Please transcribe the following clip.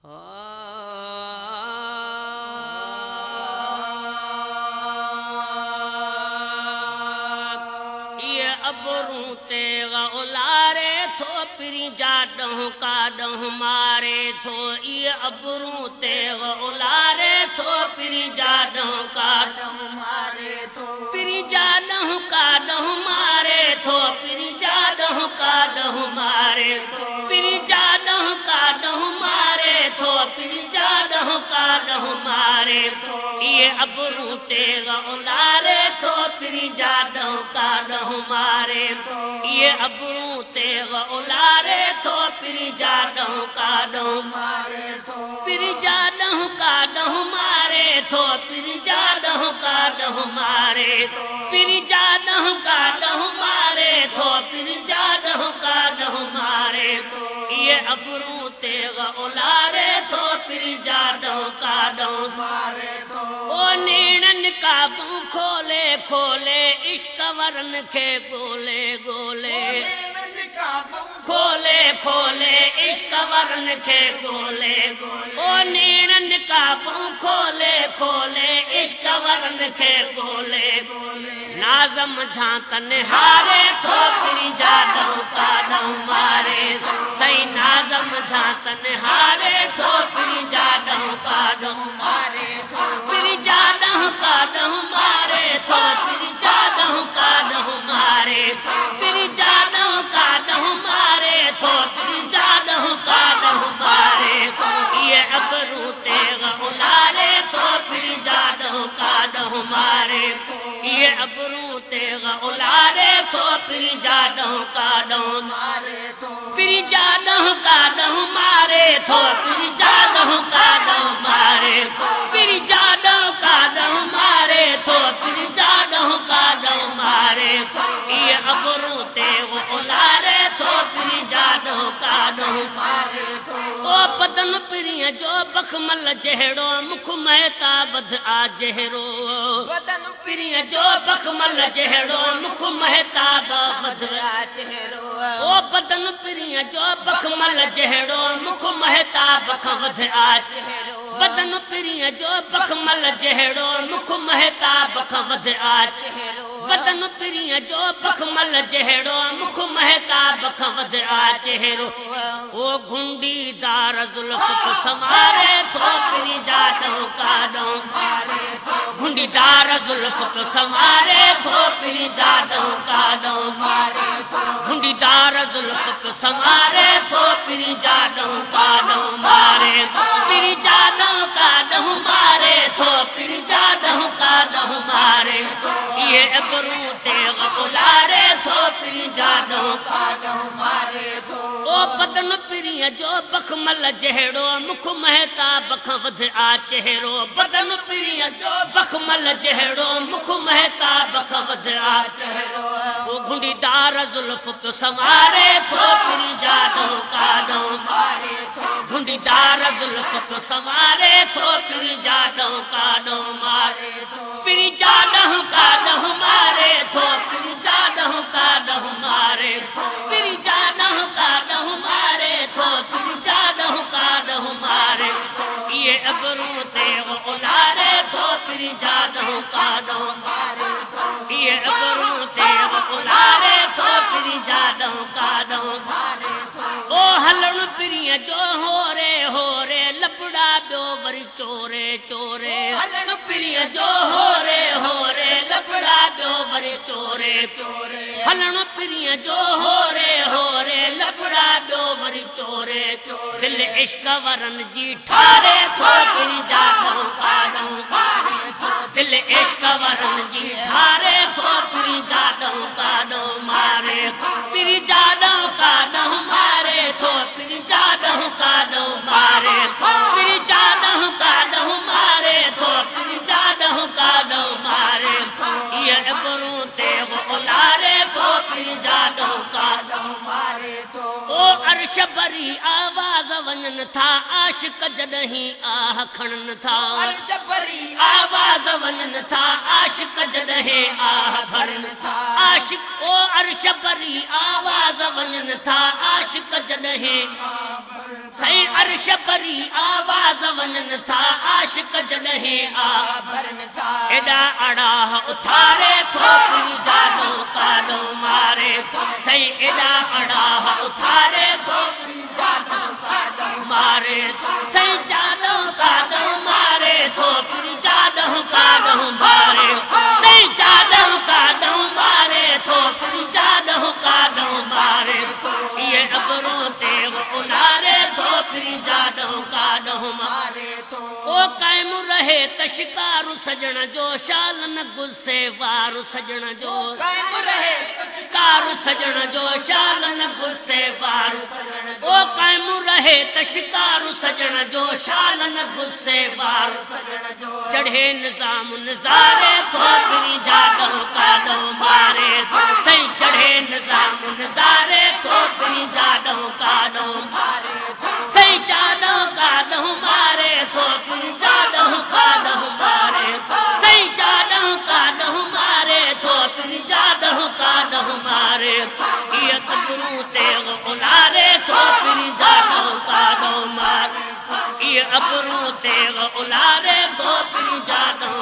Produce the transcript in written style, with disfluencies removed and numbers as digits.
ये अबरू ते उलारे थो पिरी जाडहूं काडहूं मारे थो ये अबरू ते उलारे थो पिरी जाडहूं काडहूं मारे थो पिरी जाडहूं काडहूं मारे थो पिरी जाडहूं काडहूं मारे थो पिरी जाडहूं काडहूं मारे थो पिरी जाडहूं काडहूं मारे थो ये अबरू ते उलारे थो पिरी जाडहूं काडहूं मारे थो ये अबरू ते उलारे थो पिरी जाडहूं काडहूं मारे थो पिरी जाडहूं काडहूं मारे थो पिरी जाडहूं काडहूं मारे थो पिरी जाडहूं काडहूं मारे थो पिरी जाडहूं काडहूं मारे थो ये अबरू ते उलारे थो पिरी जाडहूं काडहूं मारे थो ओ नीणन काबू खोले खोले इश्क वरन खे गोले गोले खोले खोले इश्क वरन खे गोले गोले ओ नीणन काबू खोले खोले इश्क वरन खे गोले गोले नाज़म झांतन हारे थो पिरी जाडहूं काडहूं मारे सही नाज़म झांतन हारे थो पिरी जाडहूं काडहूं मारे थो पिरी जाडहूं काडहूं मारे थो पिरी जाडहूं काडहूं मारे थो पिरी जाडहूं काडहूं मारे थो पिरी जाडहूं काडहूं मारे थो ये अबरू ते उलारे थो पिरी जाडहूं काडहूं मारे थो ये अबरू ते उलारे थो पिरी जाडहूं काडहूं मारे थो पिरी जाडहूं काडहूं मारे थो पिरी जाडहूं काडहूं मारे थो पिरी जाडहूं काडहूं मारे थो पिरी जाडहूं काडहूं मारे थो ये अबरू ते उलारे थो पिरी जाडहूं काडहूं मारे थो ओ बदन पिरिय जो बखमल जहिड़ो मुख महताबद आ जहिड़ो बदन पिरिय जो बखमल जहिड़ो मुख महताबद आ जहिड़ो ओ बदन पिरिय जो बखमल जहिड़ो मुख महताबद आ जहिड़ो बदन पिरिय जो बखमल जहिड़ो मुख महताबद आ जहिड़ो बदन पिरिय जो बखमल जहिड़ो मुख महताबद आ जहिड़ो ओ गुंडीदार जुल्फ संवारे थो पिरी जाडहूं काडहूं मारे थो गुंडीदार जुल्फ संवारे थो पिरी जाडहूं काडहूं मारे थो गुंडीदार जुल्फ संवारे थो पिरी जाडहूं काडहूं मारे थो पिरी जाडहूं काडहूं मारे थो पिरी जाडहूं काडहूं मारे थो ये अबरू ते उलारे थो पिरी जाडहूं काडहूं मारे थो ओ बदन पिरिय जो बखमल जहिड़ो मुख महताबद आ चहिरो बदन पिरिय जो बखमल जहिड़ो मुख महताबद आ चहिरो ओ गुंडीदार जुल्फ संवारे थो पिरी जाडहूं काडहूं मारे थो गुंडीदार जुल्फ संवारे थो पिरी जाडहूं काडहूं मारे थो पिरी जाडहूं काडहूं मारे थो पिरी जाडहूं काडहूं मारे थो पिरी जाडहूं काडहूं मारे थो पिरी जाडहूं काडहूं मारे थो ये अबरू ते उलारे थो पिरी जाडहूं काडहूं मारे थो ये अबरू ते उलारे थो पिरी जाडहूं काडहूं मारे थो ओ हलण पिरिय जो होरे होरे लपड़ा ॿियो वरी चोरे चोरे हलण पिरिय जो होरे होरे लपड़ा ॿियो वरी चोरे चोरे हलण पिरिय जो होरे होरे लपड़ा ॿियो वरी चोरे चोरे दिल इश्क वरन जी ठारे थो पिरी जाडहूं काडहूं मारे थो दिल इश्क वरन जी ठारे थो पिरी जाडहूं काडहूं मारे थो पिरी जाडहूं काडहूं मारे थो पिरी जाडहूं काडहूं मारे थो पिरी जाडहूं काडहूं मारे थो पिरी जाडहूं काडहूं मारे थो ये अबरू ते उलारे थो पिरी जाडहूं काडहूं मारे थो ओ अर्श भरी आवाज़ वञन था आशिक जॾहिं आह खणन था अर्श भरी आवाज़ वञन था आशिक जॾहिं आह भरन था आशिक ओ अर्श भरी आवाज़ वञन था आशिक जॾहिं सही अर्श परी आवाज वञनि था आशिक जॾहिं आ भरनि था एॾा अड़ाह उथारे थो पीर जाॾो काॾो मारे थो सही एॾा अड़ाह उथारे थो पीर जाॾो काॾो मारे थो सही जाॾो काॾो मारे थो पीर जाॾो काॾो मारे सही जाॾो काॾो मारे थो पीर जाॾो काॾो मारे थो इहे अबरों ते उलारे थो पीर जाॾो काॾो मारे थो ओ क़ाइम रहे त शिकारु सजण जो शाल न गुस्से वारु सजण जो क़ाइम रहे शिकारु सजण जो शाल न गुस्से वारु ओ क़ाइम रहे त शिकारु सजण जो शाल न गुस्से वारु सजण जो चढ़े निज़ाम निज़ारे थो पीर जाॾो काॾो मारे थो सही चढ़े निज़ाम निज़ारे थो पीर जाॾो काॾो मारे थो सही जाॾो काॾो मारे थो पीर जाॾो काॾो मारे थो सही जाॾो काॾो मारे थो पीर जाॾो काॾो मारे थो इहे कबरूं ते उलारे थो पीर जाॾो काॾो मारे थो इहे अबरूं ते उलारे थो पीर जाॾो